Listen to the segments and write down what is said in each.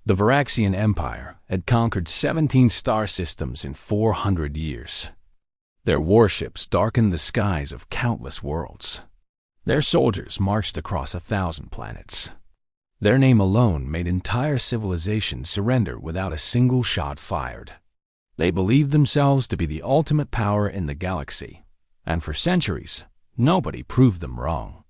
The Varaxian Empire had conquered 17 star systems in 400 years. Their warships darkened the skies of countless worlds. Their soldiers marched across 1,000 planets. Their name alone made entire civilizations surrender without a single shot fired. They believed themselves to be the ultimate power in the galaxy, and for centuries, nobody proved them wrong.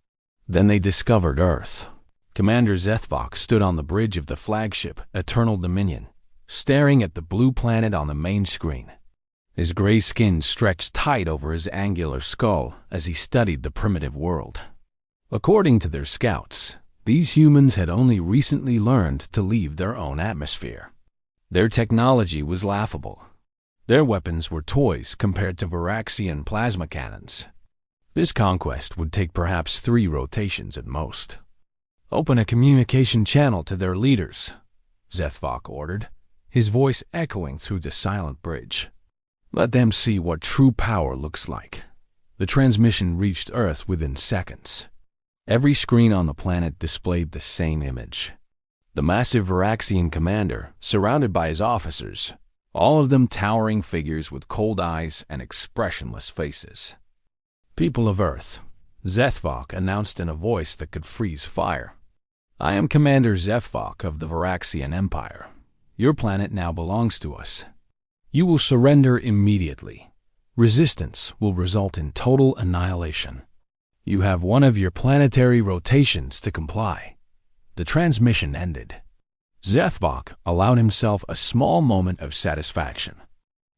Then they discovered Earth. Commander Zethvok stood on the bridge of the flagship Eternal Dominion, staring at the blue planet on the main screen. His gray skin stretched tight over his angular skull as he studied the primitive world. According to their scouts, these humans had only recently learned to leave their own atmosphere. Their technology was laughable. Their weapons were toys compared to Varaxian plasma cannons. This conquest would take perhaps 3 rotations at most. "Open a communication channel to their leaders," Zethvok ordered, his voice echoing through the silent bridge. "Let them see what true power looks like." The transmission reached Earth within seconds. Every screen on the planet displayed the same image. The massive Varaxian commander, surrounded by his officers, all of them towering figures with cold eyes and expressionless faces. "People of Earth," Zethvok announced in a voice that could freeze fire. "I am Commander Zethvok of the Varaxian Empire. Your planet now belongs to us. You will surrender immediately. Resistance will result in total annihilation. You have one of your planetary rotations to comply." The transmission ended. Zethvok allowed himself a small moment of satisfaction.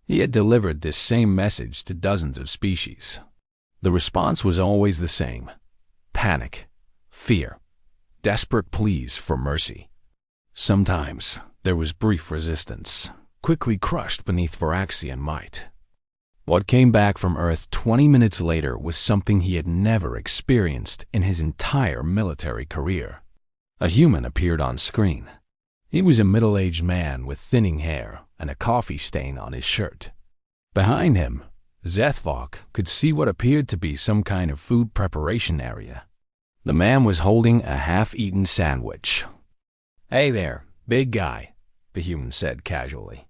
He had delivered this same message to dozens of species. The response was always the same: panic, fear, desperate pleas for mercy. Sometimes there was brief resistance, quickly crushed beneath Varaxian might. What came back from Earth 20 minutes later was something he had never experienced in his entire military career. A human appeared on screen. He was a middle-aged man with thinning hair and a coffee stain on his shirt. Behind him, Zethvok could see what appeared to be some kind of food preparation area. The man was holding a half-eaten sandwich. "Hey there, big guy," the human said casually.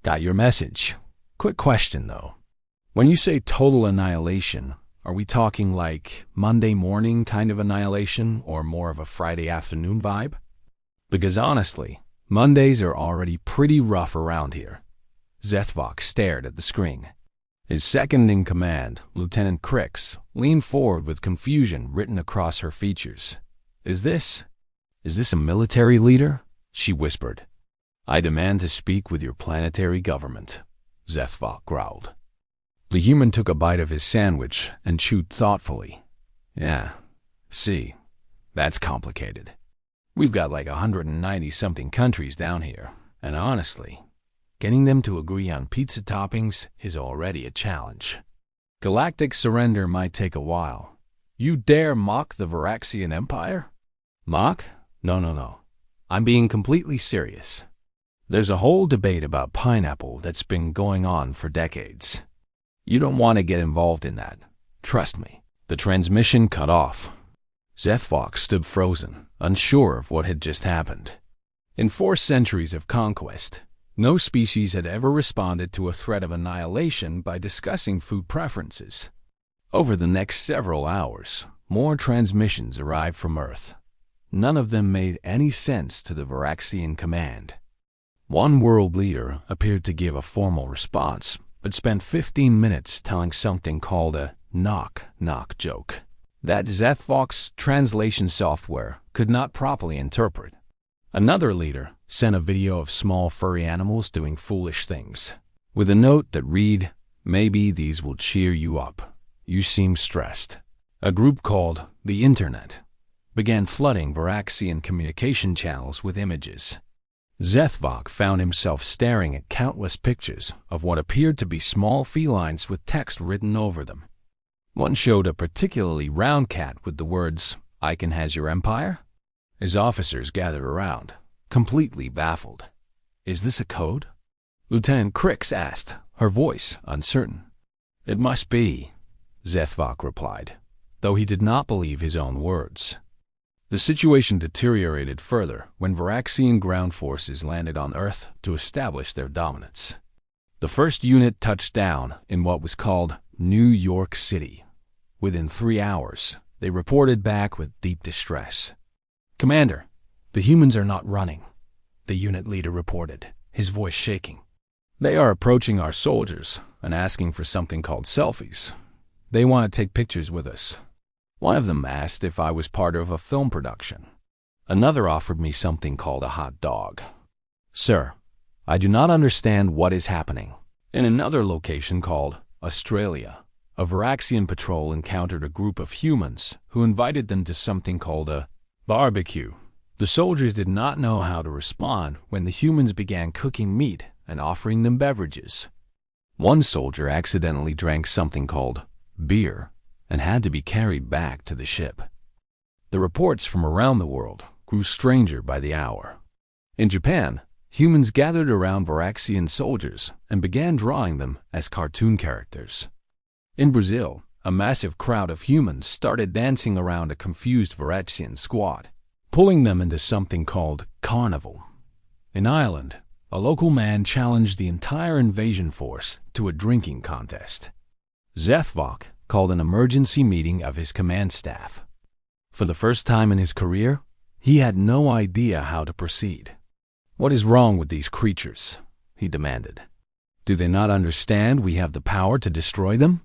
"Got your message. Quick question, though. When you say total annihilation, are we talking like Monday morning kind of annihilation or more of a Friday afternoon vibe? Because honestly, Mondays are already pretty rough around here." Zethvok stared at the screen. His second-in-command, Lieutenant Crix, leaned forward with confusion written across her features. Is this a military leader?" she whispered. "I demand to speak with your planetary government," Zethvok growled. The human took a bite of his sandwich and chewed thoughtfully. "Yeah, see, that's complicated. We've got like 190-something countries down here, and honestly, getting them to agree on pizza toppings is already a challenge. Galactic surrender might take a while. You dare mock the Varaxian Empire?" "Mock? No. I'm being completely serious. There's a whole debate about pineapple that's been going on for decades. You don't want to get involved in that. Trust me." The transmission cut off. Zethvok stood frozen, unsure of what had just happened. In 4 centuries of conquest, no species had ever responded to a threat of annihilation by discussing food preferences. Over the next several hours, more transmissions arrived from Earth. None of them made any sense to the Varaxian command. One world leader appeared to give a formal response, but spent 15 minutes telling something called a knock-knock joke that Zethvok's translation software could not properly interpret. Another leader sent a video of small furry animals doing foolish things, with a note that read, "Maybe these will cheer you up. You seem stressed." A group called the Internet began flooding Varaxian communication channels with images. Zethvok found himself staring at countless pictures of what appeared to be small felines with text written over them. One showed a particularly round cat with the words, "Icon has your empire?" His officers gathered around, completely baffled. "Is this a code?" Lieutenant Crix asked, her voice uncertain. "It must be," Zethvok replied, though he did not believe his own words. The situation deteriorated further when Varaxian ground forces landed on Earth to establish their dominance. The first unit touched down in what was called New York City. Within 3 hours, they reported back with deep distress. "Commander, the humans are not running," the unit leader reported, his voice shaking. "They are approaching our soldiers and asking for something called selfies. They want to take pictures with us. One of them asked if I was part of a film production. Another offered me something called a hot dog. Sir, I do not understand what is happening." In another location called Australia, a Varaxian patrol encountered a group of humans who invited them to something called a barbecue. The soldiers did not know how to respond when the humans began cooking meat and offering them beverages. One soldier accidentally drank something called beer and had to be carried back to the ship. The reports from around the world grew stranger by the hour. In Japan, humans gathered around Varaxian soldiers and began drawing them as cartoon characters. In Brazil, a massive crowd of humans started dancing around a confused Varaxian squad, pulling them into something called carnival. In Ireland, a local man challenged the entire invasion force to a drinking contest. Zethvok called an emergency meeting of his command staff. For the first time in his career, he had no idea how to proceed. "What is wrong with these creatures?" he demanded. "Do they not understand we have the power to destroy them?"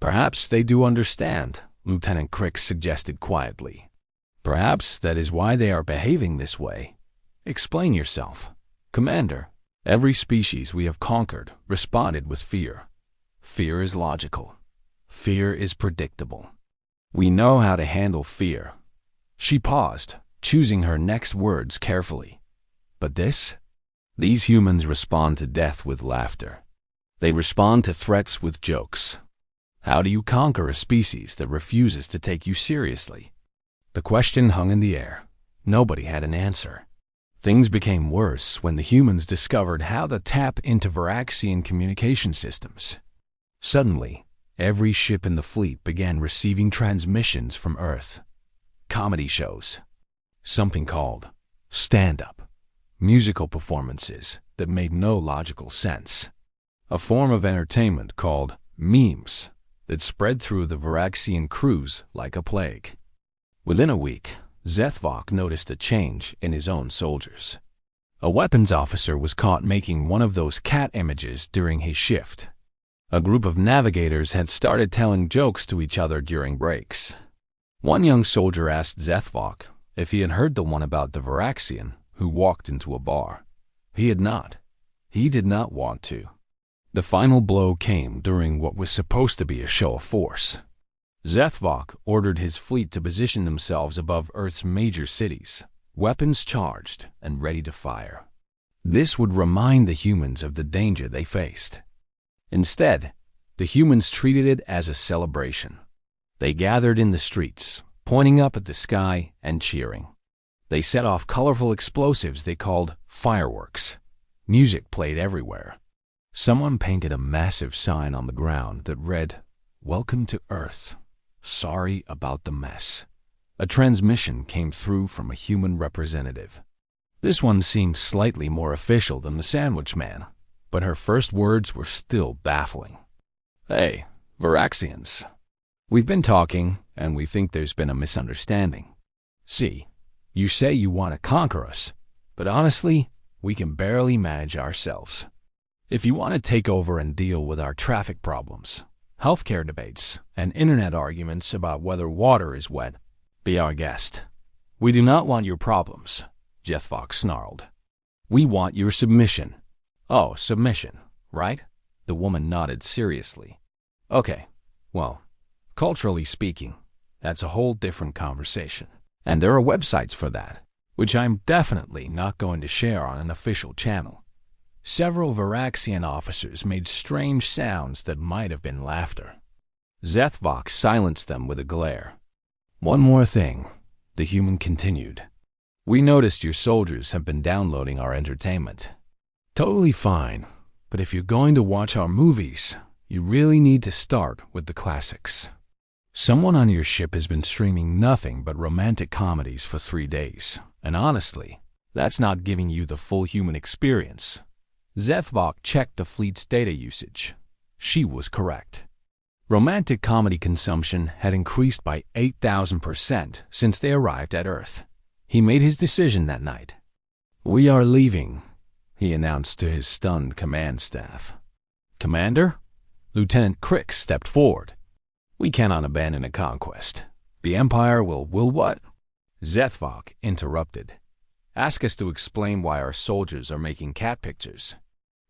"Perhaps they do understand," Lieutenant Crick suggested quietly. "Perhaps that is why they are behaving this way. Explain yourself." "Commander, every species we have conquered responded with fear. Fear is logical. Fear is predictable. We know how to handle fear." She paused, choosing her next words carefully. "But these humans respond to death with laughter. They respond to threats with jokes. How do you conquer a species that refuses to take you seriously?" The question hung in the air. Nobody had an answer. Things became worse when the humans discovered how to tap into Varaxian communication systems. Suddenly, every ship in the fleet began receiving transmissions from Earth. Comedy shows. Something called stand-up. Musical performances that made no logical sense. A form of entertainment called memes that spread through the Varaxian crews like a plague. Within a week, Zethvok noticed a change in his own soldiers. A weapons officer was caught making one of those cat images during his shift. A group of navigators had started telling jokes to each other during breaks. One young soldier asked Zethvok if he had heard the one about the Varaxian who walked into a bar. He had not. He did not want to. The final blow came during what was supposed to be a show of force. Zethvok ordered his fleet to position themselves above Earth's major cities, weapons charged and ready to fire. This would remind the humans of the danger they faced. Instead, the humans treated it as a celebration. They gathered in the streets, pointing up at the sky and cheering. They set off colorful explosives they called fireworks. Music played everywhere. Someone painted a massive sign on the ground that read, "Welcome to Earth. Sorry about the mess." A transmission came through from a human representative. This one seemed slightly more official than the Sandwich Man, but her first words were still baffling. "Hey, Varaxians. We've been talking, and we think there's been a misunderstanding. See, you say you want to conquer us, but honestly, we can barely manage ourselves. If you want to take over and deal with our traffic problems, healthcare debates, and internet arguments about whether water is wet, be our guest. We do not want your problems," Zethvok snarled. "We want your submission." "Oh, submission, right?" The woman nodded seriously. "Okay, well, culturally speaking, that's a whole different conversation. And there are websites for that, which I'm definitely not going to share on an official channel." Several Varaxian officers made strange sounds that might have been laughter. Zethvok silenced them with a glare. "One more thing," the human continued. "We noticed your soldiers have been downloading our entertainment. Totally fine, but if you're going to watch our movies, you really need to start with the classics. Someone on your ship has been streaming nothing but romantic comedies for 3 days, and honestly, that's not giving you the full human experience. Zethbok checked the fleet's data usage. She was correct. Romantic comedy consumption had increased by 8,000% since they arrived at Earth. He made his decision that night. "We are leaving," he announced to his stunned command staff. "Commander?" Lieutenant Crick stepped forward. "We cannot abandon a conquest. The Empire will what?" Zethvok interrupted. "Ask us to explain why our soldiers are making cat pictures.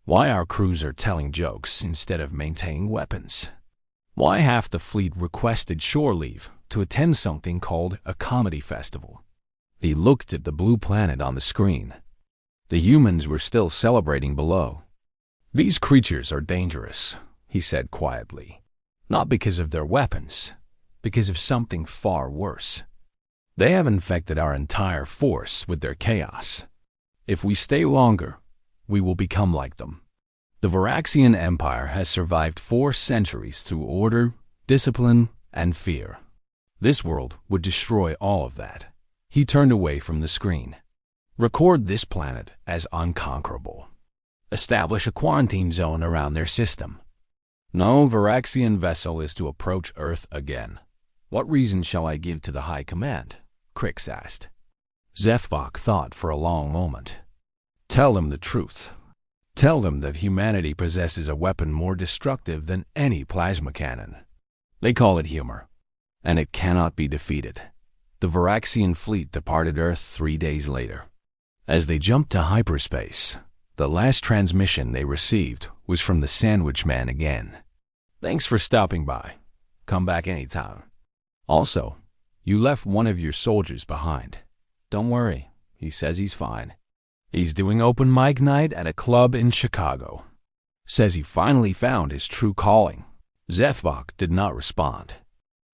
Why our crews are telling jokes instead of maintaining weapons. Why half the fleet requested shore leave to attend something called a comedy festival." He looked at the blue planet on the screen. The humans were still celebrating below. "These creatures are dangerous," he said quietly. "Not because of their weapons, because of something far worse. They have infected our entire force with their chaos. If we stay longer, we will become like them." The Varaxian Empire has survived 4 centuries through order, discipline, and fear. This world would destroy all of that. He turned away from the screen. "Record this planet as unconquerable. Establish a quarantine zone around their system. No Varaxian vessel is to approach Earth again. What reason shall I give to the High Command?" Crix asked. Zethvok thought for a long moment. "Tell them the truth. Tell them that humanity possesses a weapon more destructive than any plasma cannon. They call it humor, and it cannot be defeated." The Varaxian fleet departed Earth 3 days later. As they jumped to hyperspace, the last transmission they received was from the Sandwich Man again. "Thanks for stopping by. Come back anytime. Also, you left one of your soldiers behind. Don't worry, he says he's fine. He's doing open mic night at a club in Chicago. Says he finally found his true calling." Zethvok did not respond.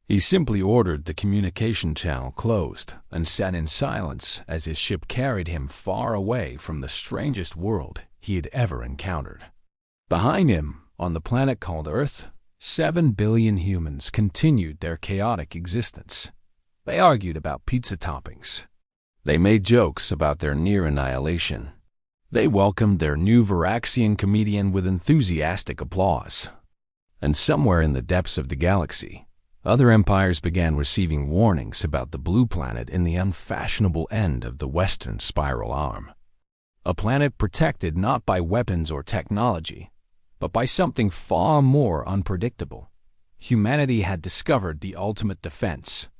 He simply ordered the communication channel closed and sat in silence as his ship carried him far away from the strangest world he had ever encountered. Behind him, on the planet called Earth, 7 billion humans continued their chaotic existence. They argued about pizza toppings. They made jokes about their near annihilation. They welcomed their new Varaxian comedian with enthusiastic applause. And somewhere in the depths of the galaxy, other empires began receiving warnings about the blue planet in the unfashionable end of the western spiral arm. A planet protected not by weapons or technology, but by something far more unpredictable. Humanity had discovered the ultimate defense.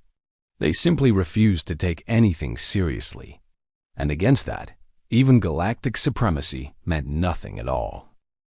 They simply refused to take anything seriously. And against that, even galactic supremacy meant nothing at all.